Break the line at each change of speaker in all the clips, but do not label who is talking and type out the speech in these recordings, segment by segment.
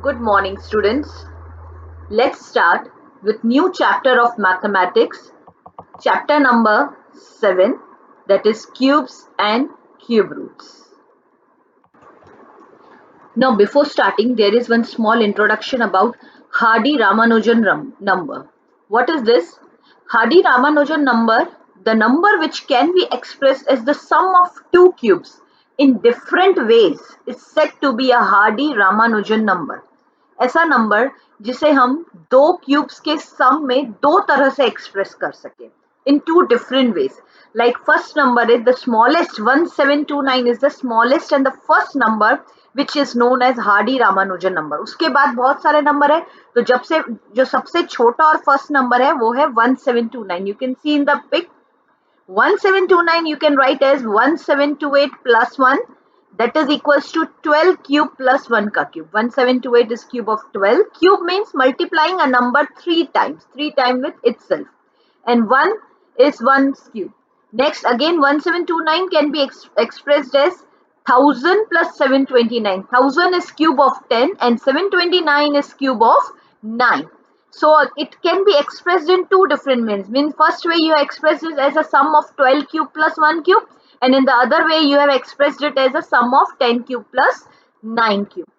Good morning, students. Let's start with new chapter of mathematics, chapter number 7, that is cubes and cube roots. Now, before starting, there is one small introduction about Hardy-Ramanujan number. What is this? Hardy-Ramanujan number, the number which can be expressed as the sum of two cubes in different ways, is said to be a Hardy-Ramanujan number. ऐसा number जिसे हम दो cubes के सम में दो तरह से express कर सके in two different ways. Like first number is the smallest, 1729 is the smallest and the first number which is known as Hardy-Ramanujan number. उसके बाद बहुत सारे नंबर है, तो जो सबसे छोटा और फर्स्ट नंबर है वो है 1729. You can see in the pic 1729 you can write as 1728 plus 1, that is equals to 12 cube plus 1 ka cube. 1728 is cube of 12. Cube means multiplying a number three times with itself, and 1 is 1's cube. Next, again 1729 can be expressed as 1000 plus 729. 1000 is cube of 10 and 729 is cube of 9. So it can be expressed in two different ways. Means first way you have expressed it as a sum of 12 cube plus 1 cube, and in the other way you have expressed it as a sum of 10 cube plus 9 cube.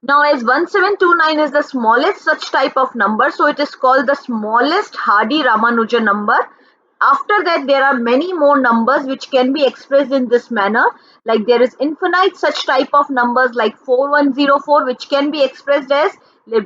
Now, as 1729 is the smallest such type of number, so it is called the smallest Hardy-Ramanujan number. After that, there are many more numbers which can be expressed in this manner. Like there is infinite such type of numbers like 4104, which can be expressed as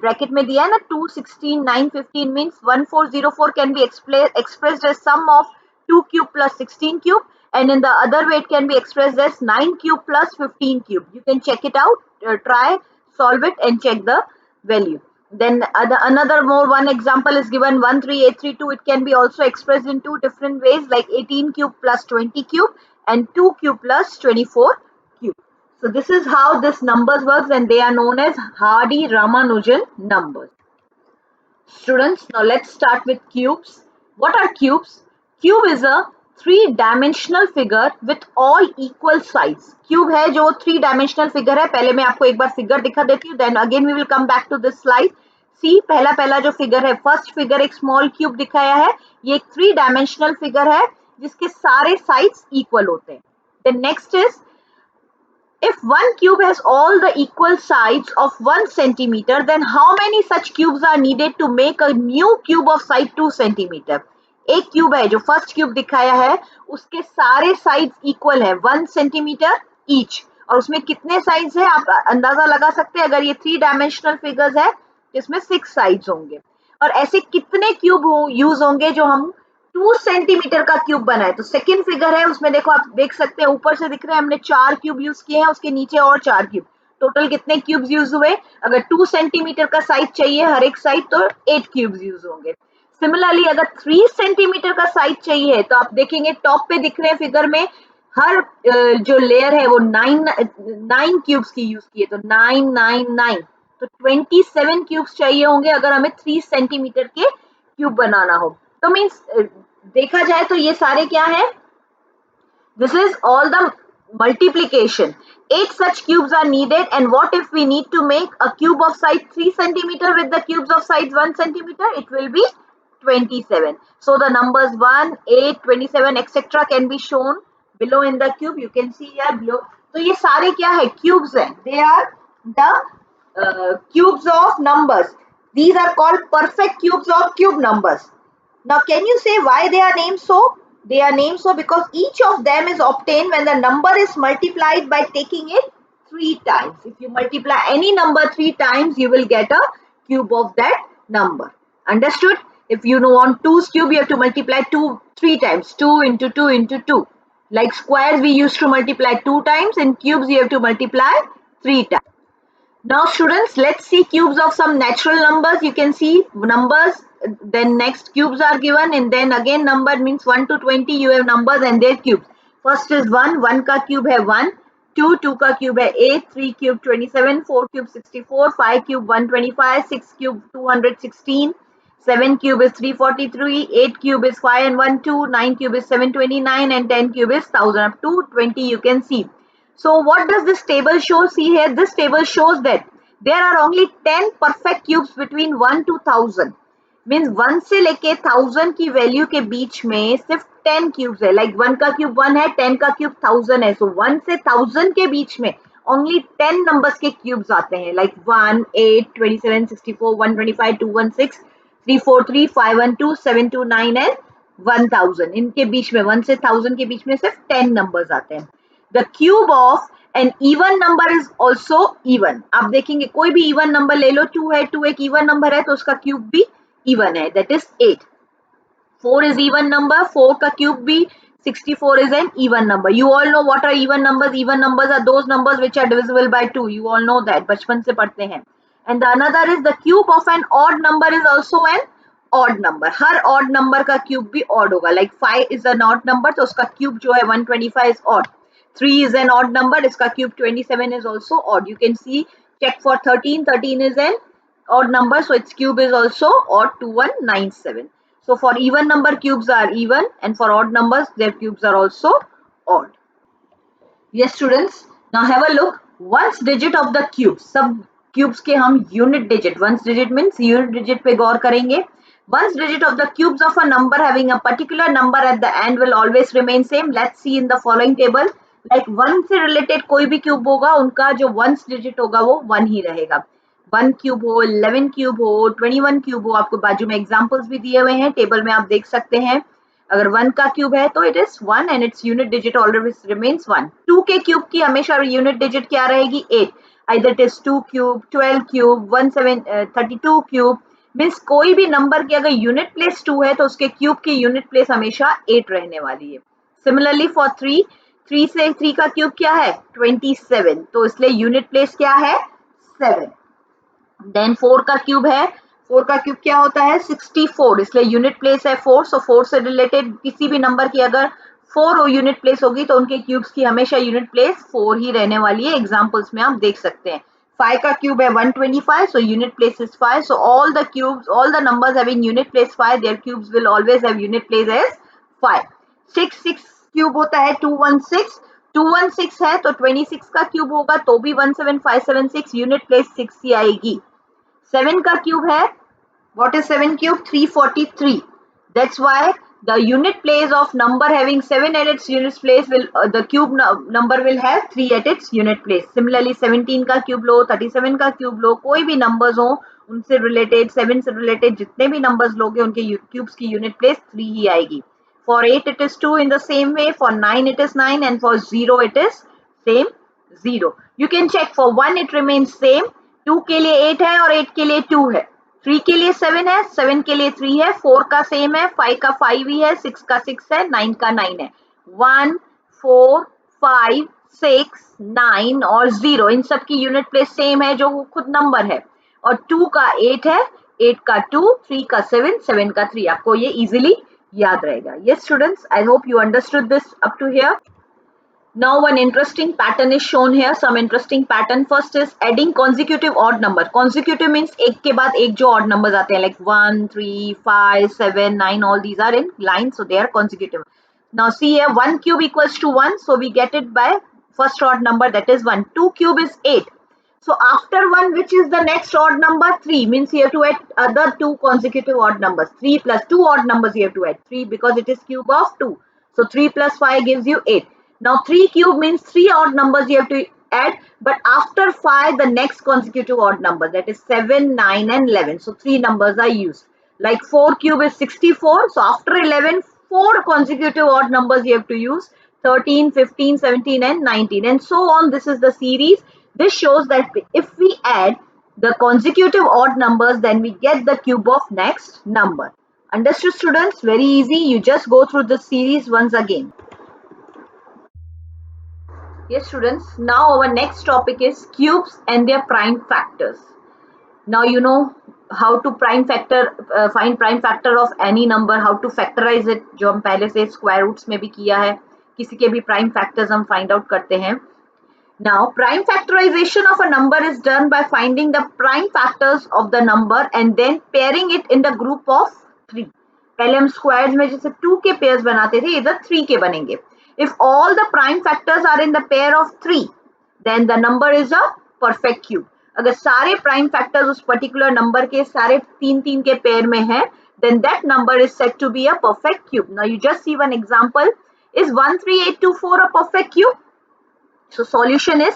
bracket में दिया है ना 216 915 means 1404 can be expressed as sum of 2 cube plus 16 cube, and in the other way it can be expressed as 9 cube plus 15 cube. You can check it out, try, solve it and check the value. Then another more one example is given 13832. It can be also expressed in two different ways like 18 cube plus 20 cube and 2 cube plus 24 cube. So this is how this numbers works, and they are known as Hardy-Ramanujan numbers. Students, now let's start with cubes. What are cubes? Cube is a three-dimensional figure with all equal sides. Cube है जो three-dimensional figure है. पहले मैं आपको एक बार figure दिखा देती हूँ. Then again we will come back to this slide. See, पहला जो figure है, first figure एक small cube दिखाया है. ये एक three-dimensional figure है जिसके सारे sides equal होते हैं. Then next is, if one cube has all the equal sides of 1 centimeter, then how many such cubes are needed to make a new cube of side 2 centimeter? एक cube है जो first cube दिखाया है, उसके सारे sides equal है 1 centimetre each, और उसमें कितने साइड्स है आप अंदाजा लगा सकते हैं. अगर ये थ्री डायमेंशनल फिगर्स है तो इसमें 6 साइड्स होंगे, और ऐसे कितने क्यूब यूज होंगे जो हम 2 सेंटीमीटर का क्यूब बनाए. तो सेकंड फिगर है, उसमें देखो आप देख सकते हैं ऊपर से दिख रहे हैं हमने 4 क्यूब यूज किए हैं, उसके नीचे और 4 क्यूब, टोटल कितने क्यूब्स यूज हुए. अगर 2 सेंटीमीटर का साइज चाहिए हर एक साइड तो 8 क्यूब्स यूज होंगे. सिमिलरली अगर 3 सेंटीमीटर का साइज चाहिए तो आप देखेंगे टॉप पे दिख रहे हैं फिगर में, हर जो लेयर है वो 9 क्यूब्स की यूज की है, तो 9 9 9, तो 27 क्यूब्स चाहिए होंगे अगर हमें 3 सेंटीमीटर के क्यूब बनाना हो. तो मीन्स देखा जाए तो ये सारे क्या है, this is all the multiplication. 8 such cubes are needed, and what if we need to make a cube of size 3 centimeter with the cubes of size 1 centimeter? It will be 27. So the numbers 1, 8, 27 etc. can be shown below in the cube. You can see here below. तो ये सारे क्या है, cubes हैं. They are the cubes of numbers. These are called perfect cubes of cube numbers. Now, can you say why they are named so? They are named so because each of them is obtained when the number is multiplied by taking it 3 times. If you multiply any number 3 times, you will get a cube of that number. Understood? If you want 2's cube, you have to multiply 2 3 times. 2 into 2 into 2. Like squares, we used to multiply 2 times. In cubes, you have to multiply 3 times. Now students, let's see cubes of some natural numbers. You can see numbers, then next cubes are given, and then again number means 1 to 20 you have numbers and their cubes. First is 1, 1 का cube है 1, 2, 2 का cube है 8, 3 cube 27, 4 cube 64, 5 cube 125, 6 cube 216, 7 cube is 343, 8 cube is 5 and 1 2, 9 cube is 729, and 10 cube is 1000. Up to 20 you can see. So what does this table show? See here, this table shows that there are only 10 perfect cubes between 1 to 1000, means 1 से लेके 1000 की value के बीच में सिर्फ 10 cubes है. Like 1 का cube 1 है, 10 का क्यूब 1000 है. सो 1 से 1000 के बीच में ओनली 10 नंबर्स के क्यूब्स आते हैं. Like 1, 8, 27, 64, 125, 216, 343, 512, 729 and 1000. इनके बीच में 1 से 1000 के बीच में सिर्फ 10 नंबर्स आते हैं. The cube of an even number is also even. आप देखेंगे कोई भी इवन नंबर ले लो, 2 है, 2 एक इवन नंबर है तो उसका क्यूब भी इवन है, that is 8. 4 is even number, 4 का cube भी 64 is an even number. You all know what are even numbers. Even numbers are those numbers which are divisible by 2. You all know that, बचपन से पढ़ते हैं. And the another is the cube of an odd number is also an odd number. Her odd number का cube भी odd होगा. Like 5 is an odd number तो उसका cube जो है 125 is odd. 3 is an odd number, इसका cube 27 is also odd. You can see, check for 13. 13 is an odd number, so its cube is also odd, 2197. So for even number, cubes are even, and for odd numbers their cubes are also odd. Yes students, now have a look. Ones digit of the cubes, सब cubes के हम unit digit, ones digit means unit digit पे गौर करेंगे. Ones digit of the cubes of a number having a particular number at the end will always remain same. Let's see in the following table. Like 1 से related कोई भी cube होगा, उनका जो ones digit होगा वो 1 ही रहेगा. 1 क्यूब हो, 11 क्यूब हो, 21 क्यूब हो, आपको बाजू में एग्जांपल्स भी दिए हुए हैं, टेबल में आप देख सकते हैं. अगर 1 का क्यूब है तो it is 1 and its unit digit always remains 1. 2 के क्यूब की हमेशा यूनिट डिजिट क्या रहेगी? 8. Either it is 2 cube, 12 cube, 32 cube. Means कोई भी नंबर की अगर यूनिट प्लेस 2 है तो उसके क्यूब की यूनिट प्लेस हमेशा 8 रहने वाली है. सिमिलरली फॉर 3, 3 से 3 का क्यूब क्या है? 27, तो इसलिए यूनिट प्लेस क्या है? 7. देन 4 का क्यूब है, 4 का क्यूब क्या होता है? 64, इसलिए यूनिट प्लेस है 4. सो 4 से रिलेटेड किसी भी नंबर की अगर 4 यूनिट प्लेस होगी तो उनके क्यूब्स की हमेशा यूनिट प्लेस 4 ही रहने वाली है. एग्जांपल्स में आप देख सकते हैं. 5 का क्यूब है 125, so unit place is 5. So all the cubes, all the numbers having unit place 5, their cubes will always have unit place as 5. 6 cube होता है 216, 216 है तो 26 का क्यूब होगा तो भी 17576, यूनिट प्लेस 6 ही आएगी. 7 का क्यूब है, what is 7 cube? 343. That's why the unit place of number having 7 at its unit place will the cube number will have 3 at its unit place. Similarly 17 का क्यूब लो, 37 का cube लो, कोई भी numbers हो उनसे related, 7 से related जितने भी numbers लोगे उनके क्यूब्स की यूनिट प्लेस 3 ही आएगी. For 8 it is 2 in the same way, for 9 it is 9, and for 0 it is same 0. You can check. For 1 it remains same, 2 के लिए 8 है और 8 के लिए 2 है, 3 के लिए 7 है, 7 के लिए 3 है, 4 का सेम है, 5 का 5 ही है, 6 का 6 है, 9 का 9 है. 1, 4, 5, 6, 9 और 0 इन सब की यूनिट प्लेस सेम है जो खुद नंबर है. और 2 का 8 है, 8 का 2, 3 का 7, 7 का 3. आपको ये इजीली याद रहेगा. Yes students, I hope you understood this up to here. Now one interesting pattern is shown here. Some interesting pattern. First is adding consecutive odd number. Consecutive means एक के बाद एक जो odd numbers आते हैं, like 1, 3, 5, 7, 9, all these are in line, so they are consecutive. Now see here, 1 cube equals to 1, so we get it by first odd number, that is 1. 2 cube is 8. So after 1, which is the next odd number? 3, means you have to add other 2 consecutive odd numbers. 3 plus 2 odd numbers you have to add. 3 because it is cube of 2. So 3 plus 5 gives you 8. Now 3 cube means 3 odd numbers you have to add, but after 5 the next consecutive odd number, that is 7, 9 and 11. So 3 numbers are used. Like 4 cube is 64. So after 11, 4 consecutive odd numbers you have to use. 13, 15, 17 and 19 and so on. This is the series. This shows that if we add the consecutive odd numbers, then we get the cube of next number. Understood students? Very easy. You just go through this series once again. Yes students, now our next topic is cubes and their prime factors. Now you know how to find prime factor of any number, how to factorize it, जो हम पहले से square roots में भी किया है. किसी के भी prime factors हम find out करते हैं. Now prime factorization of a number is done by finding the prime factors of the number and then pairing it in the group of 3. पहले हम squares में जैसे 2 के pairs बनाते थे, इधर 3 के बनेंगे. If all the prime factors are in the pair of 3, then the number is a perfect cube. अगर सारे प्राइम फैक्टर्स उस पर्टिकुलर नंबर के सारे 3 के पेयर में है, then that number is said to be a perfect cube. Now you just see one example. Is 13824 a perfect cube? So solution is,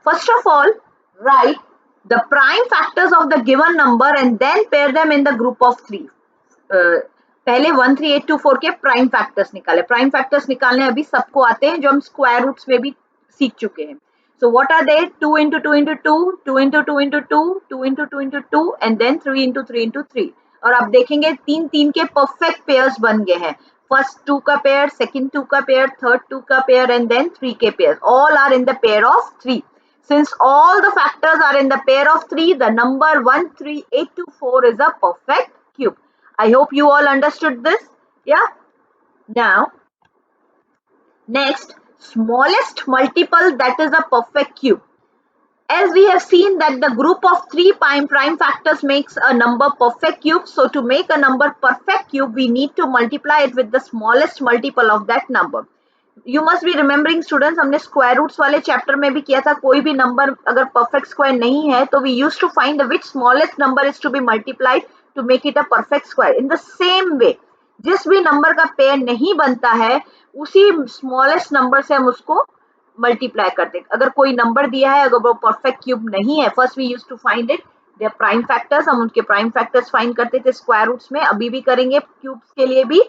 first of all, write the prime factors of the given number and then pair them in the group of 3. पहले 13824 के prime factors निकाले. Prime factors निकालने अभी सबको आते हैं, जो हम स्क्वायर रूट्स में भी सीख चुके हैं. So what are they? 2 into 2 into 2, 2 into 2 into 2, 2 into 2 into 2, and then 3 into 3 into 3. और आप देखेंगे 3 के परफेक्ट पेयर्स बन गए हैं. First 2 का पेयर, second 2 का पेयर, third 2 का पेयर, and then 3 के pair. All are in the pair of 3. Since all the factors are in the pair of 3, the number 13824 is a perfect cube. I hope you all understood this. Yeah. Now, next, smallest multiple that is a perfect cube. As we have seen that the group of 3 prime factors makes a number perfect cube. So to make a number perfect cube, we need to multiply it with the smallest multiple of that number. You must be remembering students, हमने square roots वाले chapter में भी किया था. कोई भी number अगर perfect square नहीं है तो we used to find the which smallest number is to be multiplied to make it a perfect square. In the same way, जिस भी नंबर का पेयर नहीं बनता है उसी स्मॉलेस्ट नंबर से हम उसको मल्टीप्लाई करते हैं. अगर कोई नंबर दिया है, अगर वो परफेक्ट क्यूब नहीं है, first we used to find it their prime factors. हम उनके प्राइम फैक्टर्स फाइंड करते थे स्क्वायर रूट्स में. अभी भी करेंगे, क्यूब्स के लिए भी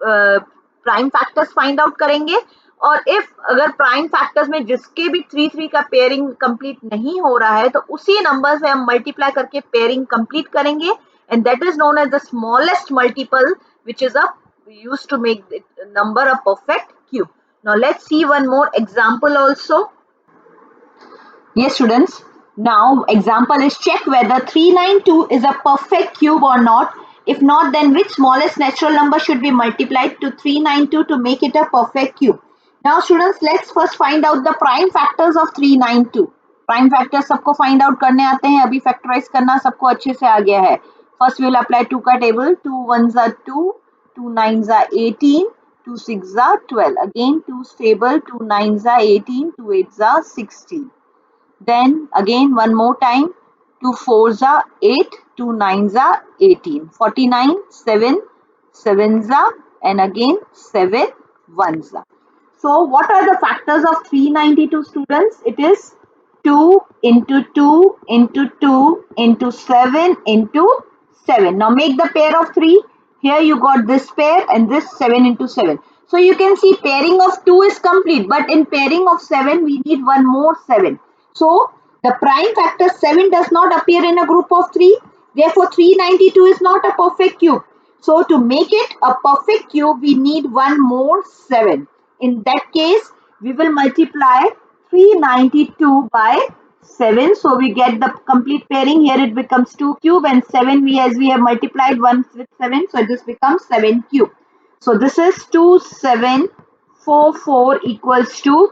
प्राइम फैक्टर्स फाइंड आउट करेंगे. और इफ अगर प्राइम फैक्टर्स में जिसके भी 3 का पेयरिंग कंप्लीट नहीं हो रहा है तो उसी नंबर से हम मल्टीप्लाई करके पेयरिंग कंप्लीट करेंगे, and that is known as the smallest multiple which is used to make the number a perfect cube. Now let's see one more example also. Yes students, now example is check whether 392 is a perfect cube or not. If not, then which smallest natural number should be multiplied to 392 to make it a perfect cube? Now students, let's first find out the prime factors of 392. Prime factors सबको find out करने आते हैं, अभी factorize करना सबको अच्छे से आ गया है. First we will apply 2 का table. 2 1s are 2, 2 9s are 18, 2 6s are 12. Again 2's table, 2 9s are 18, 2 8s are 16. Then again one more time, 2 4s are 8, 2 9s are 18. 49, 7, 7s are, and again 7 1s are. So what are the factors of 392 students? It is 2 into 2 into 2 into 7 into 7. Now make the pair of 3. Here you got this pair and this 7 into 7. So you can see pairing of 2 is complete, but in pairing of 7 we need one more 7. So the prime factor 7 does not appear in a group of 3. Therefore 392 is not a perfect cube. So to make it a perfect cube we need one more 7. In that case we will multiply 392 by 7, so we get the complete pairing. Here it becomes 2 cube, and 7 as we have multiplied 1 with 7, so this becomes 7 cube. So this is 2744 equals to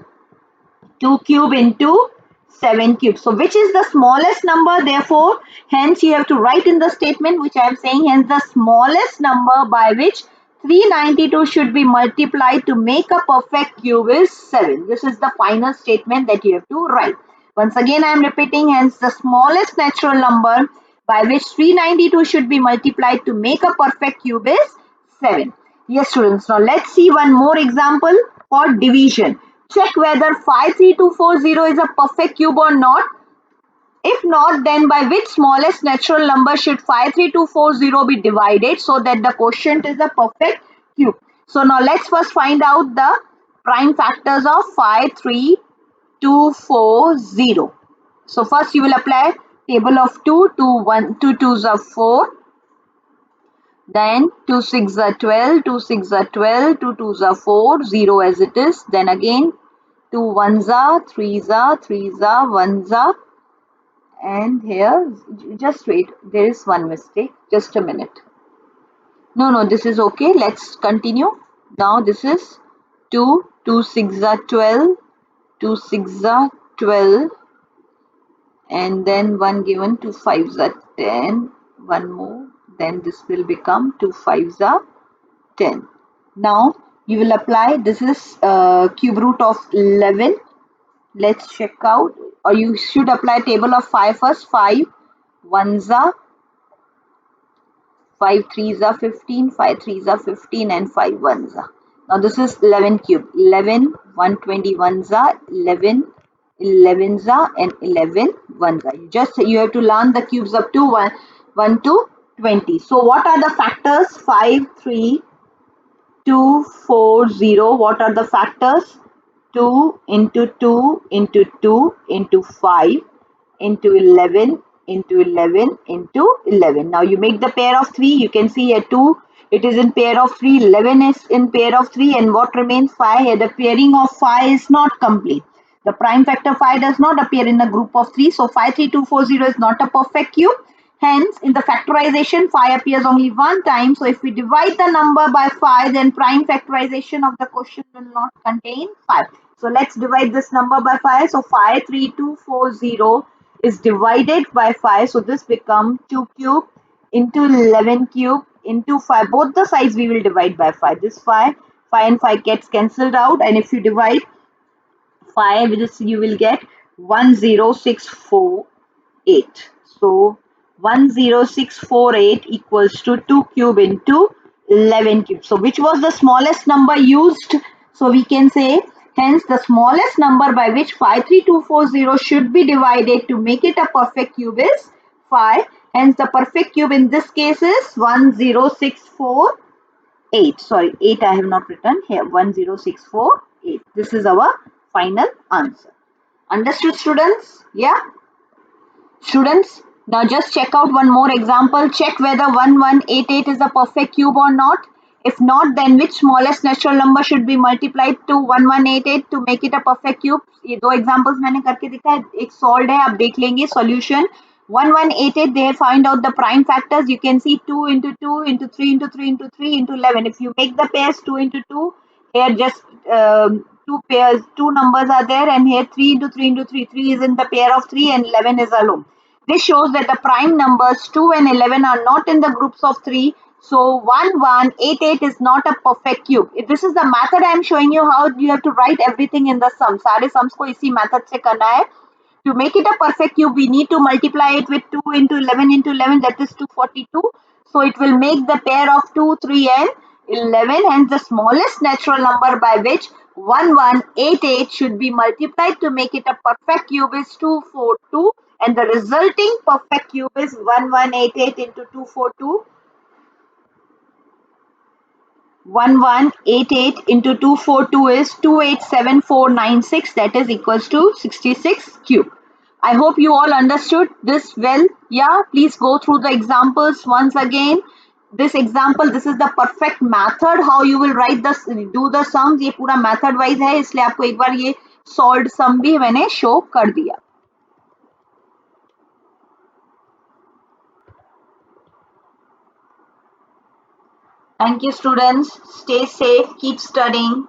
2 cube into 7 cube. So which is the smallest number? Therefore, hence you have to write in the statement which I am saying, hence the smallest number by which 392 should be multiplied to make a perfect cube is 7. This is the final statement that you have to write. Once again I am repeating, hence the smallest natural number by which 392 should be multiplied to make a perfect cube is 7. Yes students, now let's see one more example for division. Check whether 53240 is a perfect cube or not. If not, then by which smallest natural number should 53240 be divided so that the quotient is a perfect cube? So now let's first find out the prime factors of 53240. So first you will apply table of 2, 2 2s are 4, then 2 6s are 12, 2 6s are 12, 2 2s are 4, 0 as it is. Then again 2 1s are, 3s are, 3s are, 1s are, and here just wait, there is one mistake, just a minute. No, this is okay, let's continue. Now this is 2 6s are 12, 2 6s are 12, and then one given 2 5s are 10, one more, then this will become 2 5s are 10. Now you will apply, this is cube root of 11. Let's check out. or you should apply table of 5 first. 5 ones are 5 threes are 15, 5 threes are 15, and 5 ones are. Now this is 11 cube. 11, 121s are 11, 11s are, and 11 ones are. You have to learn the cubes up to 1 to 20. So what are the factors? 5, 3, 2, 4, 0. What are the factors? 2 into 2 into 2 into 5 into 11 into 11 into 11. Now you make the pair of 3. You can see here 2, it is in pair of 3, 11 is in pair of 3, and what remains? 5. Here the pairing of 5 is not complete. The prime factor 5 does not appear in a group of 3. So 53240 is not a perfect cube. Hence, in the factorization, 5 appears only one time. So if we divide the number by 5, then prime factorization of the question will not contain 5. So let's divide this number by 5. So 53240 is divided by 5. So this becomes 2 cube into 11 cube into 5. Both the sides we will divide by 5. This 5 and 5 gets cancelled out. And if you divide 5 with this, you will get 10648. So 10648 equals to 2 cube into 11 cube. So which was the smallest number used? So we can say, hence the smallest number by which 53240 should be divided to make it a perfect cube is 5. Hence the perfect cube in this case is 10648. Sorry, 8 I have not written here. 10648. This is our final answer. Understood, students? Yeah? Students, now just check out one more example. Check whether 1188 is a perfect cube or not. If not, then which smallest natural number should be multiplied to 1188 to make it a perfect cube? ये दो examples मैंने करके दिखा है, एक solved है, आप देख लेंगे solution. 1188, they find out the prime factors. You can see 2 into 2 into 3 into 3 into 3 into 11. If you make the pairs 2 into 2, here just two pairs, two numbers are there, and here 3 into 3 into 3. 3 is in the pair of 3 and 11 is alone. This shows that the prime numbers 2 and 11 are not in the groups of 3. So 1188 is not a perfect cube. This is the method I am showing you how you have to write everything in the sum. सारे sums को इसी method से करना है. To make it a perfect cube, we need to multiply it with 2 into 11, that is 242. So it will make the pair of 2, 3 and 11. Hence the smallest natural number by which 1188 should be multiplied to make it a perfect cube is 242. And the resulting perfect cube is 1188 into 242. 1188 into 242 is 287496, that is equals to 66 cube. I hope you all understood this well. Yeah, please go through the examples once again. This example, this is the perfect method how you will write the do the sums. ये पूरा method wise है, इसलिए आपको एक बार ये solved sum भी मैंने show कर दिया. Thank you, students. Stay safe, keep studying.